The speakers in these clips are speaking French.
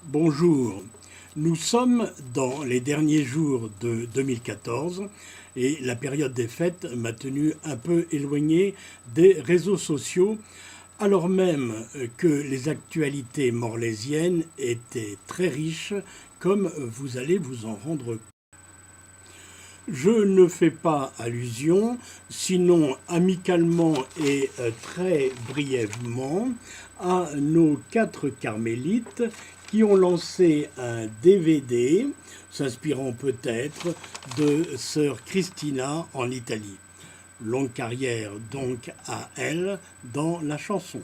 Bonjour, nous sommes dans les derniers jours de 2014 et la période des fêtes m'a tenu un peu éloigné des réseaux sociaux alors même que les actualités morlaisiennes étaient très riches comme vous allez vous en rendre compte. Je ne fais pas allusion, sinon amicalement et très brièvement, à nos 4 carmélites qui ont lancé un DVD, s'inspirant peut-être de sœur Christina en Italie. Longue carrière donc à elle dans la chanson.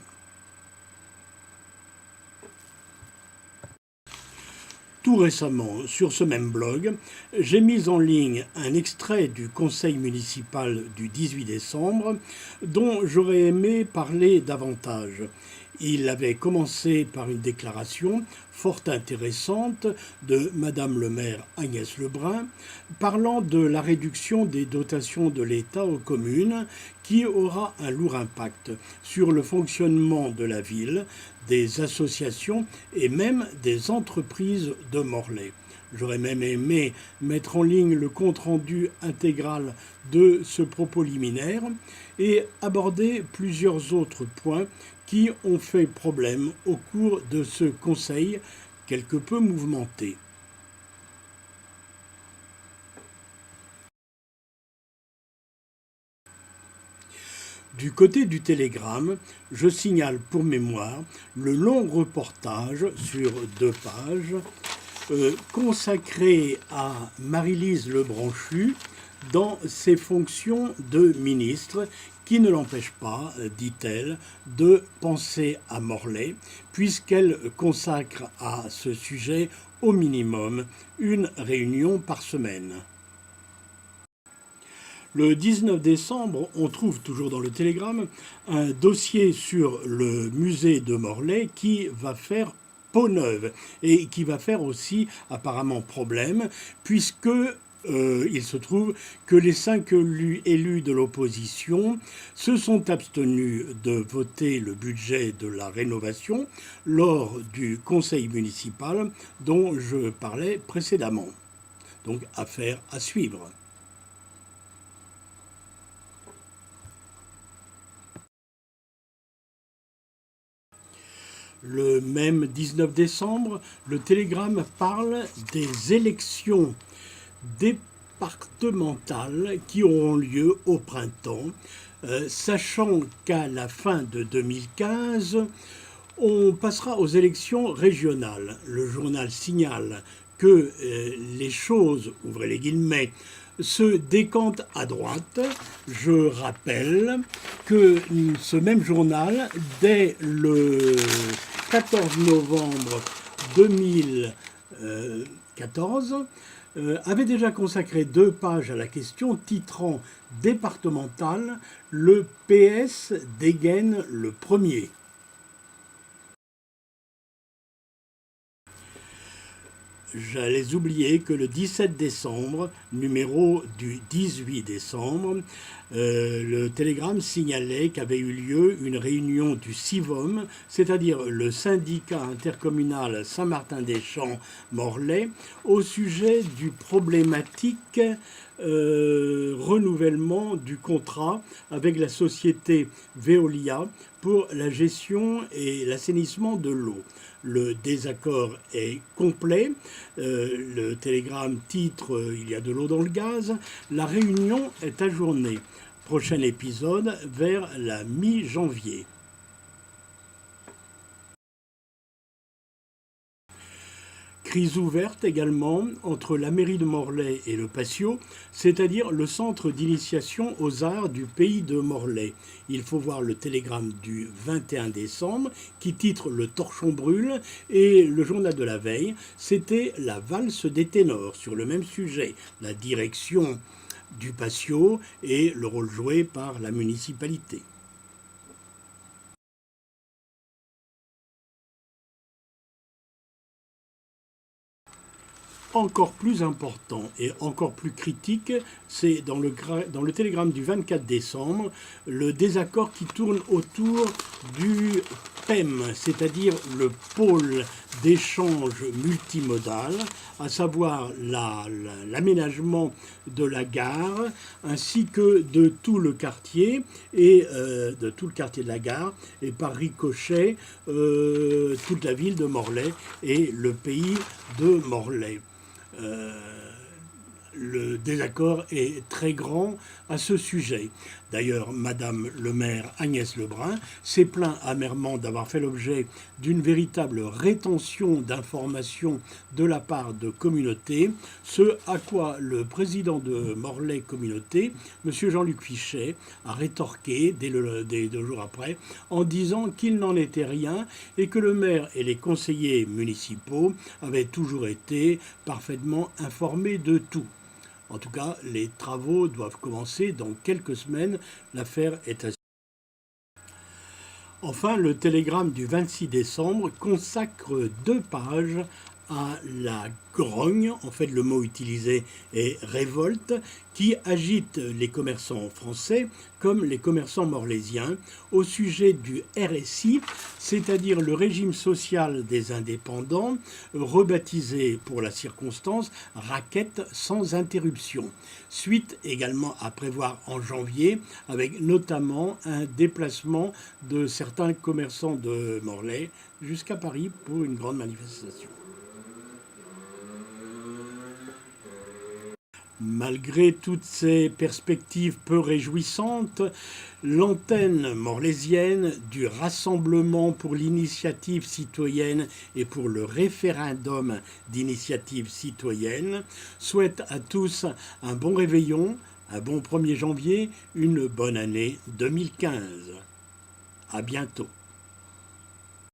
Tout récemment, sur ce même blog, j'ai mis en ligne un extrait du conseil municipal du 18 décembre dont j'aurais aimé parler davantage. Il avait commencé par une déclaration fort intéressante de Madame le maire Agnès Lebrun, parlant de la réduction des dotations de l'État aux communes qui aura un lourd impact sur le fonctionnement de la ville, des associations et même des entreprises de Morlaix. J'aurais même aimé mettre en ligne le compte-rendu intégral de ce propos liminaire et aborder plusieurs autres points qui ont fait problème au cours de ce conseil quelque peu mouvementé. Du côté du Télégramme, je signale pour mémoire le long reportage sur 2 pages consacré à Marie-Lise Lebranchu dans ses fonctions de ministre qui ne l'empêche pas, dit-elle, de penser à Morlaix puisqu'elle consacre à ce sujet au minimum une réunion par semaine. Le 19 décembre, on trouve toujours dans le Télégramme un dossier sur le musée de Morlaix qui va faire peau neuve et qui va faire aussi apparemment problème puisque il se trouve que les 5 élus de l'opposition se sont abstenus de voter le budget de la rénovation lors du conseil municipal dont je parlais précédemment. Donc affaire à suivre. Le même 19 décembre, le Télégramme parle des élections départementales qui auront lieu au printemps, sachant qu'à la fin de 2015, on passera aux élections régionales. Le journal signale que les choses, ouvrez les guillemets, se décantent à droite. Je rappelle que ce même journal, dès le 14 novembre 2014, avait déjà consacré 2 pages à la question titrant départementale, le PS dégaine le premier. J'allais oublier que le 17 décembre, numéro du 18 décembre, le Télégramme signalait qu'avait eu lieu une réunion du CIVOM, c'est-à-dire le syndicat intercommunal Saint-Martin-des-Champs-Morlaix, au sujet du problématique renouvellement du contrat avec la société Veolia pour la gestion et l'assainissement de l'eau. Le désaccord est complet. Le Télégramme titre « Il y a de l'eau dans le gaz ». La réunion est ajournée. Prochain épisode vers la mi-janvier. Crise ouverte également entre la mairie de Morlaix et le Patio, c'est-à-dire le centre d'initiation aux arts du pays de Morlaix. Il faut voir le Télégramme du 21 décembre qui titre « Le torchon brûle » et le journal de la veille, c'était la valse des ténors sur le même sujet, la direction du Patio et le rôle joué par la municipalité. encore plus important et encore plus critique, c'est dans le télégramme du 24 décembre, le désaccord qui tourne autour du PEM, c'est-à-dire le pôle d'échange multimodal, à savoir l'aménagement de la gare, ainsi que de tout le quartier, et de tout le quartier de la gare, et par ricochet, toute la ville de Morlaix et le pays de Morlaix. Le désaccord est très grand à ce sujet. D'ailleurs, Madame le maire Agnès Lebrun s'est plaint amèrement d'avoir fait l'objet d'une véritable rétention d'informations de la part de communautés, ce à quoi le président de Morlaix Communauté, M. Jean-Luc Fichet, a rétorqué dès 2 jours après en disant qu'il n'en était rien et que le maire et les conseillers municipaux avaient toujours été parfaitement informés de tout. En tout cas, les travaux doivent commencer dans quelques semaines. L'affaire est à... Enfin, le télégramme du 26 décembre consacre 2 pages à la grogne, en fait le mot utilisé est révolte, qui agite les commerçants français comme les commerçants morlaisiens au sujet du RSI, c'est-à-dire le régime social des indépendants, rebaptisé pour la circonstance raquette sans interruption. Suite également à prévoir en janvier, avec notamment un déplacement de certains commerçants de Morlaix jusqu'à Paris pour une grande manifestation. Malgré toutes ces perspectives peu réjouissantes, l'antenne morlaisienne du Rassemblement pour l'initiative citoyenne et pour le référendum d'initiative citoyenne souhaite à tous un bon réveillon, un bon 1er janvier, une bonne année 2015. À bientôt.